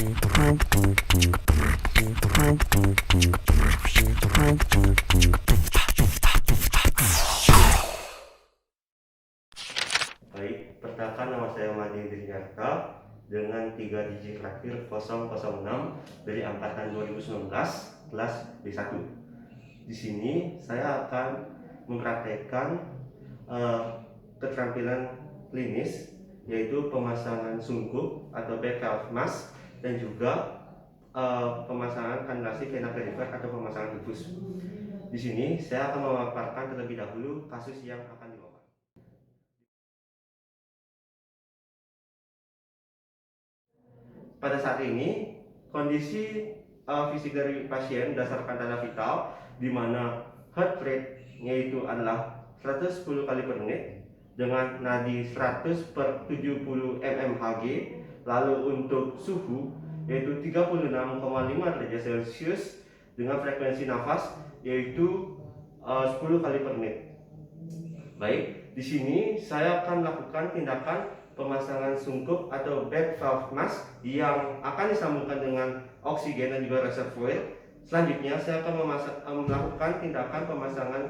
Baik, perkenalkan nama saya Madi Indriarta dengan 3 digit terakhir 006 dari angkatan 2019 kelas B1. Di sini saya akan mempraktekkan keterampilan klinis, yaitu pemasangan sungkup atau back valve mask dan juga pemasangan kanulasi vena perifer atau pemasangan infus. Di sini saya akan memaparkan terlebih dahulu kasus yang akan dibawa. Pada saat ini kondisi fisik dari pasien berdasarkan tanda vital di mana heart rate-nya itu adalah 110 kali per menit dengan nadi 100 per 70 mmHg, lalu untuk suhu yaitu 36,5 derajat Celcius dengan frekuensi nafas yaitu 10 kali per menit. Baik, di sini saya akan melakukan tindakan pemasangan sungkup atau back valve mask yang akan disambungkan dengan oksigen dan juga reservoir. Selanjutnya saya akan melakukan tindakan pemasangan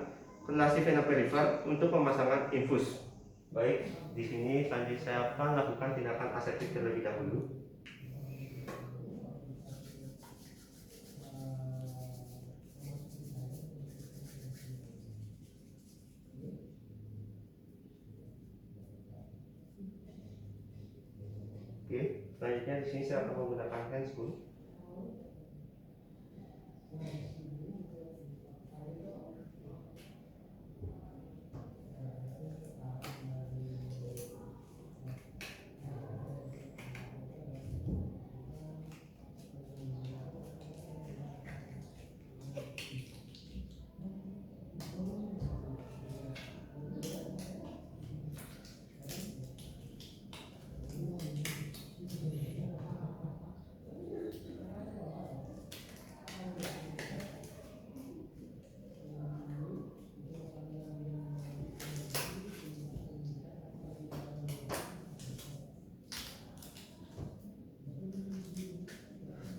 kanulasi vena perifer untuk pemasangan infus. Baik, di sini selanjutnya saya akan melakukan tindakan aseptik terlebih dahulu. Oke, selanjutnya di sini saya akan menggunakan handspoon.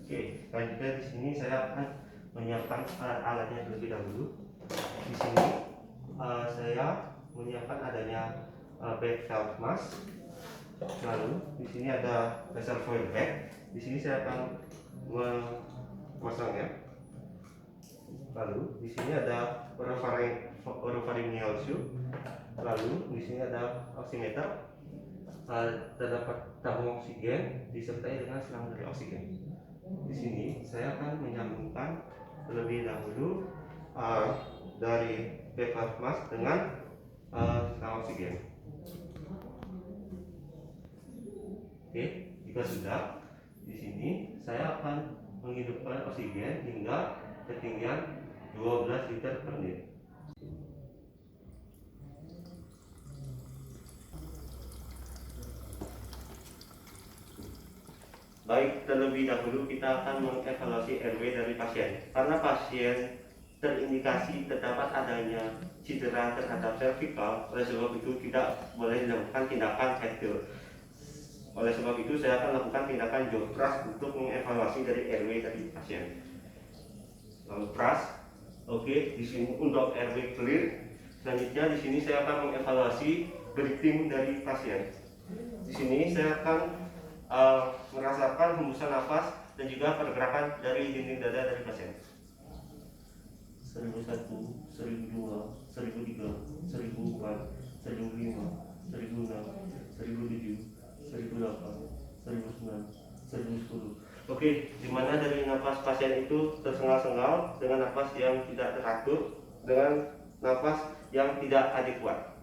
Oke, selanjutnya di sini saya akan menyiapkan alat-alatnya terlebih dahulu. Di sini saya menyiapkan adanya back valve mask. Lalu di sini ada reservoir bag. Di sini saya akan memasangnya. Lalu di sini ada oropharyngeal tube. Lalu di sini ada oximeter. Terdapat tabung oksigen disertai dengan selang dari oksigen. Di sini saya akan menyambungkan terlebih dahulu dari back valve mask dengan selang oksigen. Oke, jika sudah, di sini saya akan menghidupkan oksigen hingga ketinggian 12 liter per menit. Baik, terlebih dahulu kita akan mengevaluasi RW dari pasien. Karena pasien terindikasi terdapat adanya cedera terhadap cervical, oleh sebab itu tidak boleh dilakukan tindakan headfill. Oleh sebab itu saya akan melakukan tindakan jaw thrust untuk mengevaluasi dari RW dari pasien. Lalu thrust, oke, di sini untuk RW clear. Selanjutnya di sini saya akan mengevaluasi breathing dari pasien. Di sini saya akan merasakan hembusan nafas dan juga pergerakan dari dinding dada dari pasien. 1001, 1002, 1003, 1004, 1005, 1006, 1007, 1008, 1009, 1010. Oke, dimana dari nafas pasien itu tersengal-sengal dengan nafas yang tidak teratur, dengan nafas yang tidak adekuat.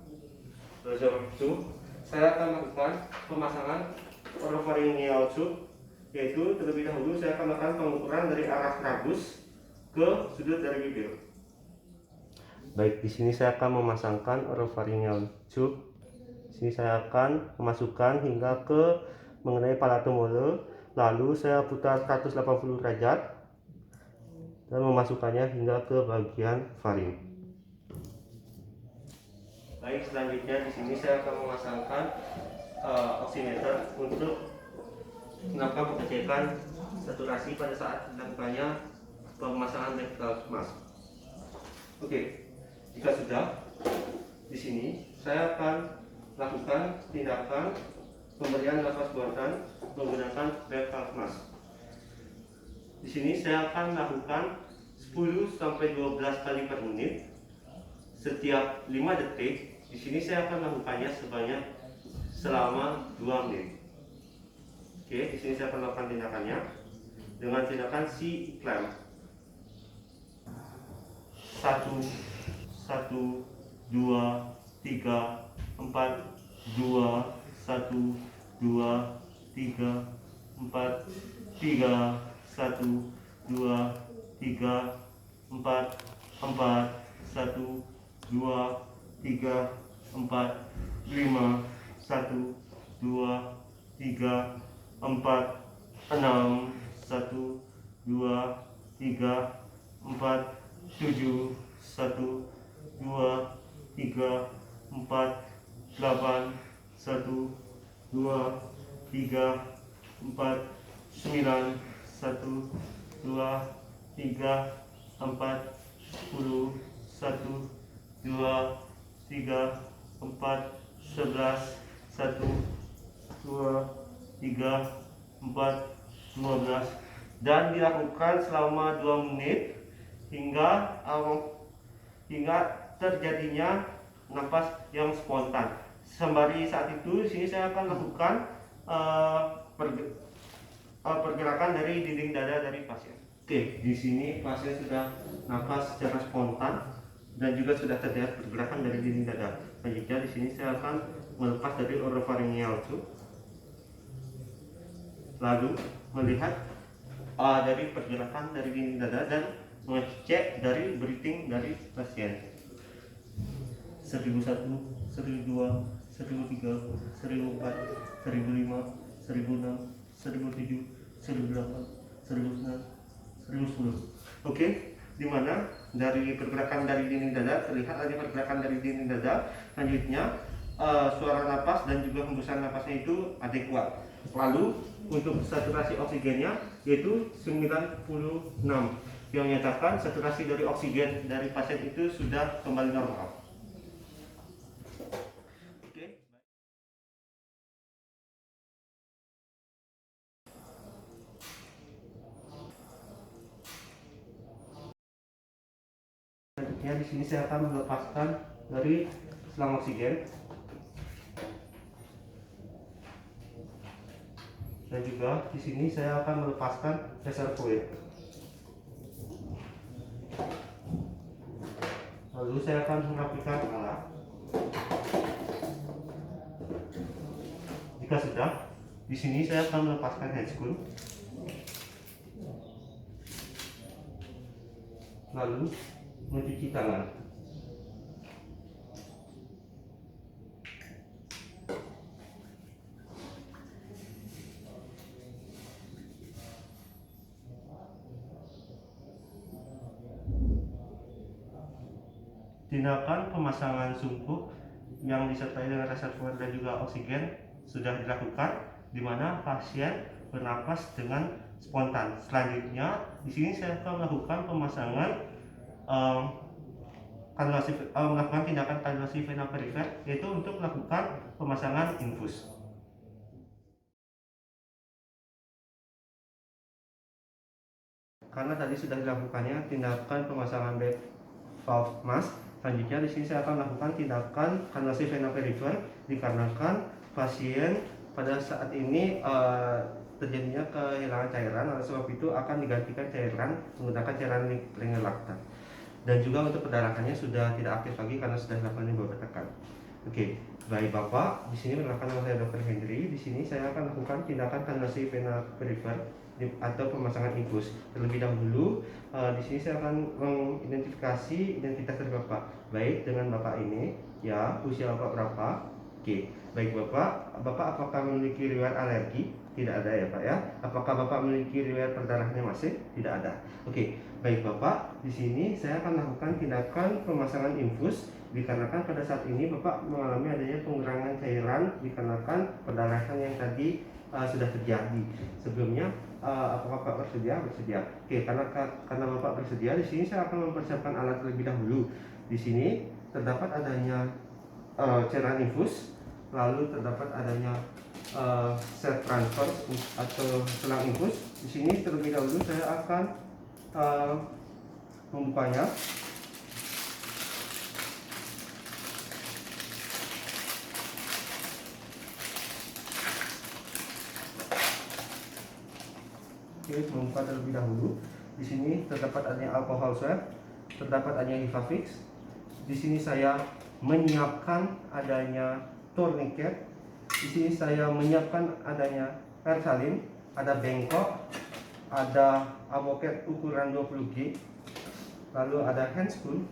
Oleh sebab itu, saya akan melakukan pemasangan oropharyngeal tube, yaitu terlebih dahulu saya akan melakukan pengukuran dari arah trabus ke sudut dari bibir. Baik, di sini saya akan memasangkan oropharyngeal tube. Di sini saya akan memasukkan hingga ke mengenai palato mole, lalu saya putar 180 derajat dan memasukkannya hingga ke bagian faring. Baik, selanjutnya di sini saya akan memasangkan oximeter untuk melakukan pengecekan saturasi pada saat dilakukannya pemasangan bed valve mask. Oke, jika sudah, di sini saya akan lakukan tindakan pemberian nafas buatan menggunakan bed valve mask. Di sini saya akan lakukan 10 sampai 12 kali per menit setiap 5 detik. Di sini saya akan melakukannya selama 2 menit. Oke, di sini saya akan melakukan tindakannya dengan tindakan C-clamp. 1 1 2 3 4 2 1 2 3 4 3 1 2 3 4 4 1 2 3 4 5 1 2 3 4 6 1 2 3 4 7 1 2 3 4 8 1 2 3 4 9 1 2 3 4 10 1 2 3 4 11 1 2 3 4 12 dan dilakukan selama 2 menit hingga terjadinya napas yang spontan. Sembari saat itu, di sini saya akan lakukan pergerakan dari dinding dada dari pasien. Oke, di sini pasien sudah napas secara spontan dan juga sudah terlihat pergerakan dari dinding dada. Selanjutnya di sini saya akan melepas dari oropharyngeal tube, lalu melihat dari pergerakan dari dinding dada dan mengecek dari breathing dari pasien. 1001, 1002, 1003, 1004, 1005, 1006, 1007, 1008, 1009, 1010. Oke, dimana dari pergerakan dari dinding dada terlihat ada pergerakan dari dinding dada. Selanjutnya suara napas dan juga hembusan napasnya itu adekuat. Lalu untuk saturasi oksigennya yaitu 96 yang menyatakan saturasi dari oksigen dari pasien itu sudah kembali normal. Oke. Selanjutnya di sini saya akan melepaskan dari selang oksigen dan juga di sini saya akan melepaskan reservoir. Lalu saya akan merapikan alat. Jika sudah, di sini saya akan melepaskan head screw. Lalu mencuci tangan. Tindakan pemasangan sumpu yang disertai dengan reservoir dan juga oksigen sudah dilakukan, di mana pasien bernapas dengan spontan. Selanjutnya, di sini saya akan melakukan pemasangan melakukan tindakan kanulasi vena perifer, yaitu untuk melakukan pemasangan infus. Karena tadi sudah dilakukannya tindakan pemasangan bed valve mask, selanjutnya di sini saya akan melakukan tindakan kanulasi vena perifer dikarenakan pasien pada saat ini terjadinya kehilangan cairan. Oleh sebab itu akan digantikan cairan menggunakan cairan lengelaktan. Dan juga untuk perdarahannya sudah tidak aktif lagi karena sudah dilakukan beberapa tekan. Oke, baik Bapak, di sini perkenalkan nama saya Dr. Hendry. Di sini saya akan lakukan tindakan kanulasi vena perifer atau pemasangan infus. Terlebih dahulu, di sini saya akan mengidentifikasi identitas dari Bapak. Baik, dengan Bapak ini, ya, usia Bapak berapa? Oke, baik Bapak apakah memiliki riwayat alergi? Tidak ada ya Pak ya. Apakah Bapak memiliki riwayat perdarahannya masih? Tidak ada. Oke, baik Bapak, di sini saya akan lakukan tindakan pemasangan infus dikarenakan pada saat ini Bapak mengalami adanya pengurangan cairan dikarenakan perdarahan yang tadi sudah terjadi sebelumnya. Apakah Bapak bersedia? Bersedia. Oke, karena Bapak bersedia, di sini saya akan mempersiapkan alat terlebih dahulu. Di sini terdapat adanya cairan infus, lalu terdapat adanya set transfer atau selang infus. Di sini terlebih dahulu saya akan membukanya. Oke, membuka terlebih dahulu. Di sini terdapat adanya alkohol swab, terdapat adanya Hivafix. Di sini saya menyiapkan adanya tourniquet. Di sini saya menyiapkan adanya air salin, ada bengkok, ada avocat ukuran 20G, lalu ada handspoon.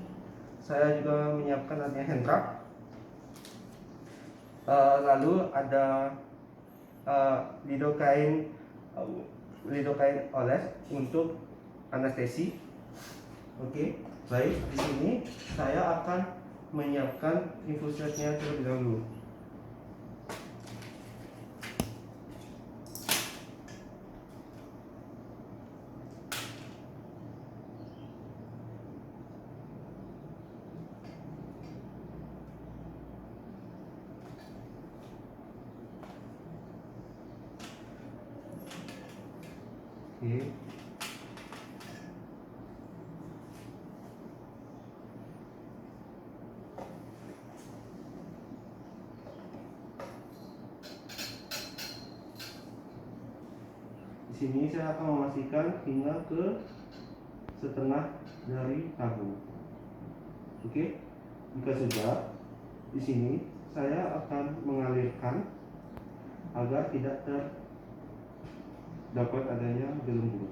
Saya juga menyiapkan adanya hand wrap. Lalu ada lidocaine oles untuk anestesi. Oke, baik. Di sini saya akan menyiapkan infusnya terlebih dahulu. Oke. Di sini saya akan memastikan hingga ke setengah dari tahu. Oke. Jika sudah, di sini saya akan mengalirkan agar tidak terdapat adanya gelembung.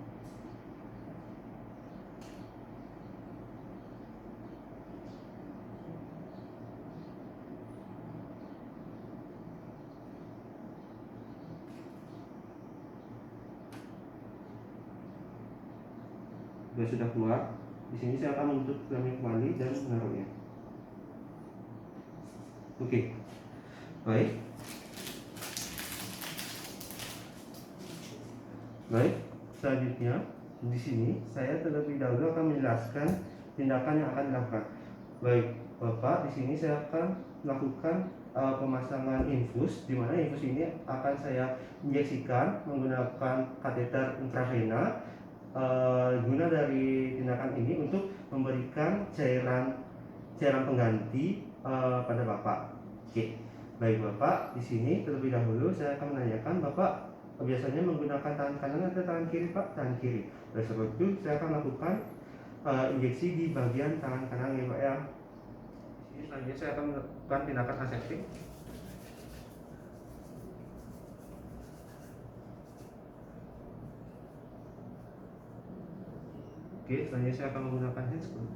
Jika sudah keluar, di sini saya akan menutup keramik kembali dan menaruhnya. Oke, baik. Baik, selanjutnya di sini saya terlebih dahulu akan menjelaskan tindakan yang akan dilakukan. Baik, Bapak, di sini saya akan melakukan pemasangan infus, di mana infus ini akan saya injeksikan menggunakan kateter intravena. Guna dari tindakan ini untuk memberikan cairan pengganti pada Bapak. Oke, baik Bapak, di sini terlebih dahulu saya akan menanyakan Bapak biasanya menggunakan tangan kanan atau tangan kiri, Pak? Tangan kiri. Oleh sebab itu saya akan lakukan injeksi di bagian tangan kanan ya, Pak ya. Selanjutnya saya akan melakukan tindakan aseptik. Oke, selanjutnya saya akan menggunakan handspoon.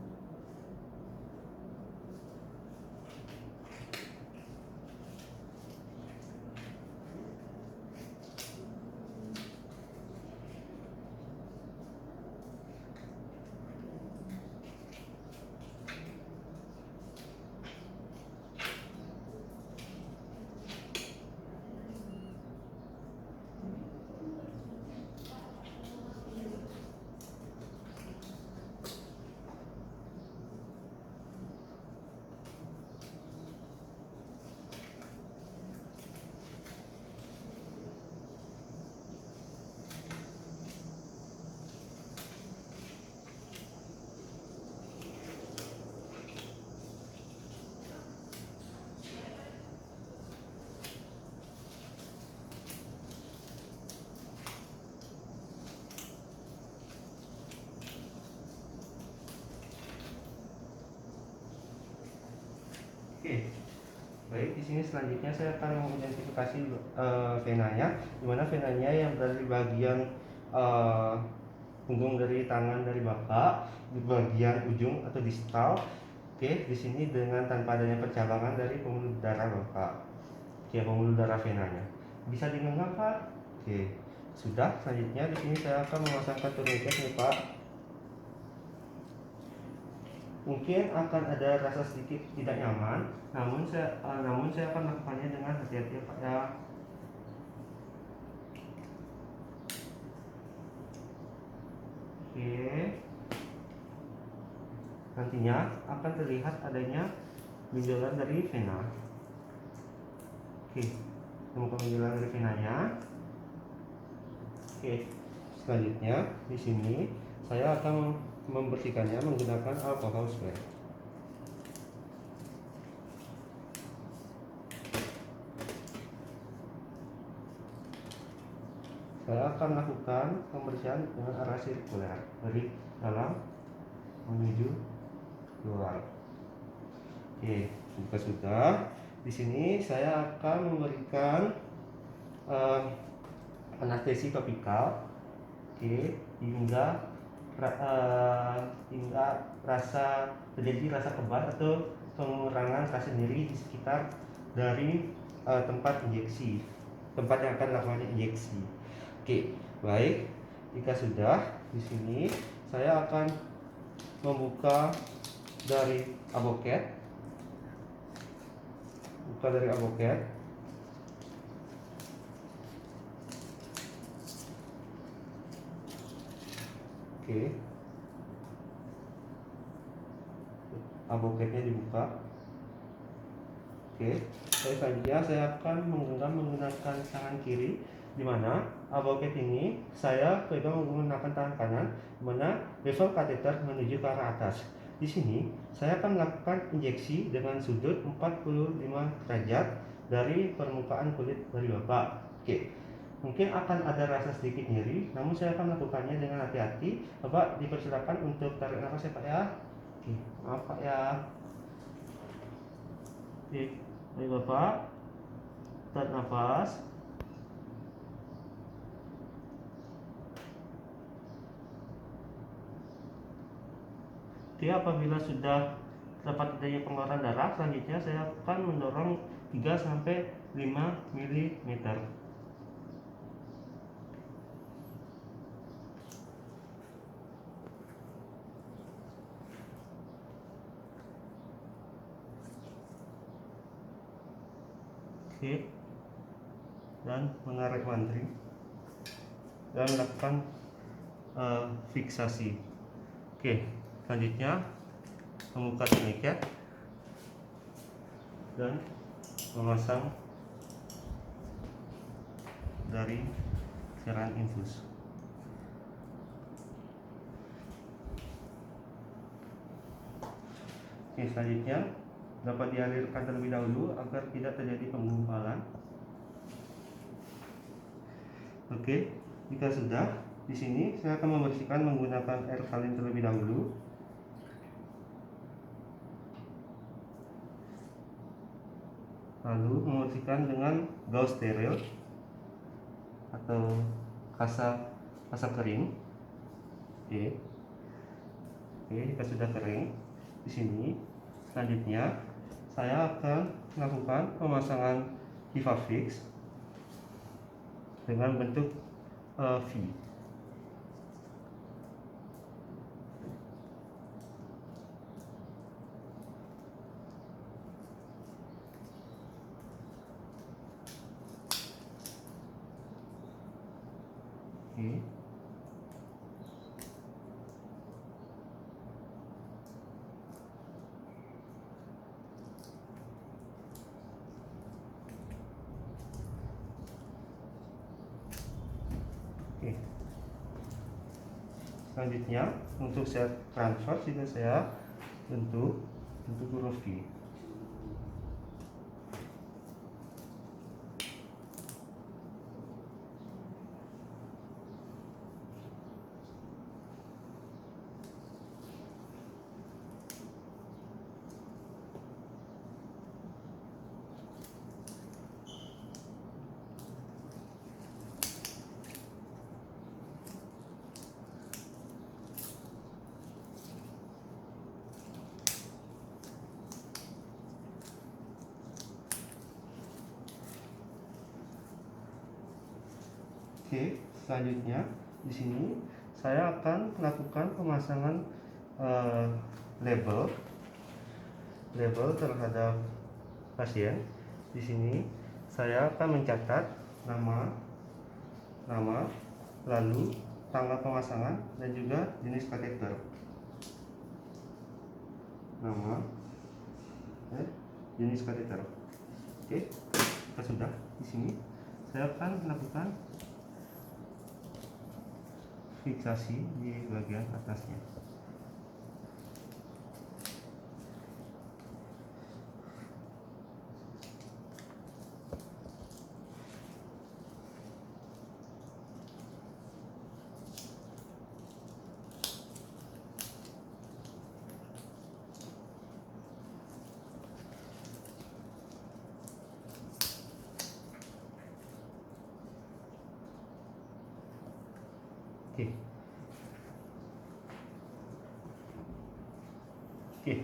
Oke, baik. Di sini selanjutnya saya akan mengidentifikasi venanya, di mana venanya yang berada di bagian punggung dari tangan dari Bapak, di bagian ujung atau distal. Oke, di sini dengan tanpa adanya percabangan dari pembuluh darah Bapak. Oke, pembuluh darah venanya. Bisa digenggam, Pak? Oke, sudah. Selanjutnya di sini saya akan memasangkan tourniquet nih, Pak. Mungkin akan ada rasa sedikit tidak nyaman, namun saya akan melakukannya dengan hati-hati, Pak ya. Oke. Nantinya akan terlihat adanya benjolan dari vena. Oke, temukan benjolan dari venanya. Oke, selanjutnya di sini saya akan membersihkannya menggunakan alkohol spray. Saya akan lakukan pembersihan dengan arah sirkuler dari dalam menuju luar. Oke, jika sudah, di sini saya akan memberikan anestesi topikal. Oke, hingga terjadi rasa kebas atau pengurangan rasa nyeri di sekitar dari tempat injeksi, tempat yang akan lakukan injeksi. Oke, baik. Jika sudah, di sini saya akan membuka dari aboket. Buka dari aboket. Oke. Aboketnya dibuka. Oke. Selanjutnya saya akan menggunakan tangan kiri, di mana aboket ini saya pegang menggunakan tangan kanan, di mana level kateter menuju ke arah atas. Di sini saya akan melakukan injeksi dengan sudut 45 derajat dari permukaan kulit dari Bapak. Oke. Mungkin akan ada rasa sedikit nyeri, namun saya akan melakukannya dengan hati-hati. Bapak dipersilakan untuk tarik nafas ya Pak ya. Oke, maaf Pak ya. Oke, baik Bapak, tarik nafas. Oke, apabila sudah dapat adanya pengeluaran darah, selanjutnya saya akan mendorong 3-5 mm. Oke, dan menarik mantri dan melakukan fiksasi. Oke, selanjutnya membuka tourniquet dan memasang dari cairan infus. Oke, selanjutnya dapat dialirkan terlebih dahulu agar tidak terjadi penggumpalan. Oke, jika sudah, di sini saya akan membersihkan menggunakan air salin terlebih dahulu. Lalu membersihkan dengan gauze steril atau kasa kering. Oke, jika sudah kering, di sini selanjutnya saya akan melakukan pemasangan Hivafix dengan bentuk V. Oke. Oke. Selanjutnya untuk saya transfer juga saya bentuk huruf V. Oke, selanjutnya di sini saya akan melakukan pemasangan label terhadap pasien. Di sini saya akan mencatat nama, lalu tanggal pemasangan dan juga jenis kateter. Nama, jenis kateter. Oke, kita sudah di sini. Saya akan lakukan fiksasi di bagian atasnya. Oke. Oke,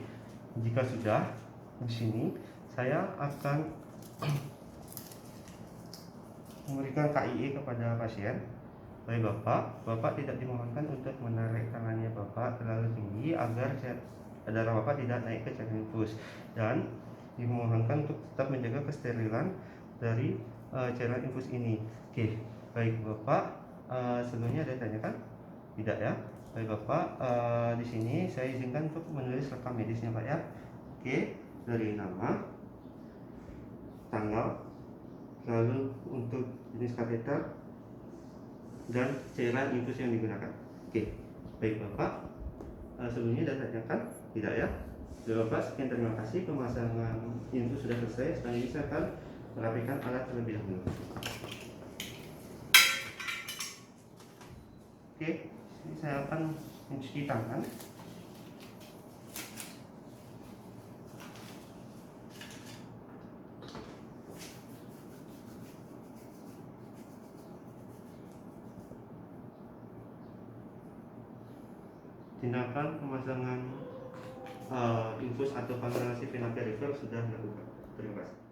jika sudah di sini, saya akan memberikan KIE kepada pasien. Baik Bapak tidak dimohonkan untuk menarik tangannya Bapak terlalu tinggi agar darah Bapak tidak naik ke cairan infus, dan dimohonkan untuk tetap menjaga kesterilan dari cairan infus ini. Oke, baik Bapak, sebelumnya ada yang tanyakan? Tidak ya? Baik Bapak, di sini saya izinkan untuk menulis rekam medisnya Pak ya. Oke, dari nama, tanggal, lalu untuk jenis kateter dan cairan infus yang digunakan. Oke, baik Bapak, sebelumnya ada tanyakan? Tidak ya? Baik Bapak, sekian terima kasih, pemasangan infus sudah selesai. Selanjutnya saya akan merapikan alat terlebih dahulu. Oke, ini saya akan mencuci tangan. Tindakan pemasangan infus atau pengalihan vena perifer sudah dilakukan. Terima kasih.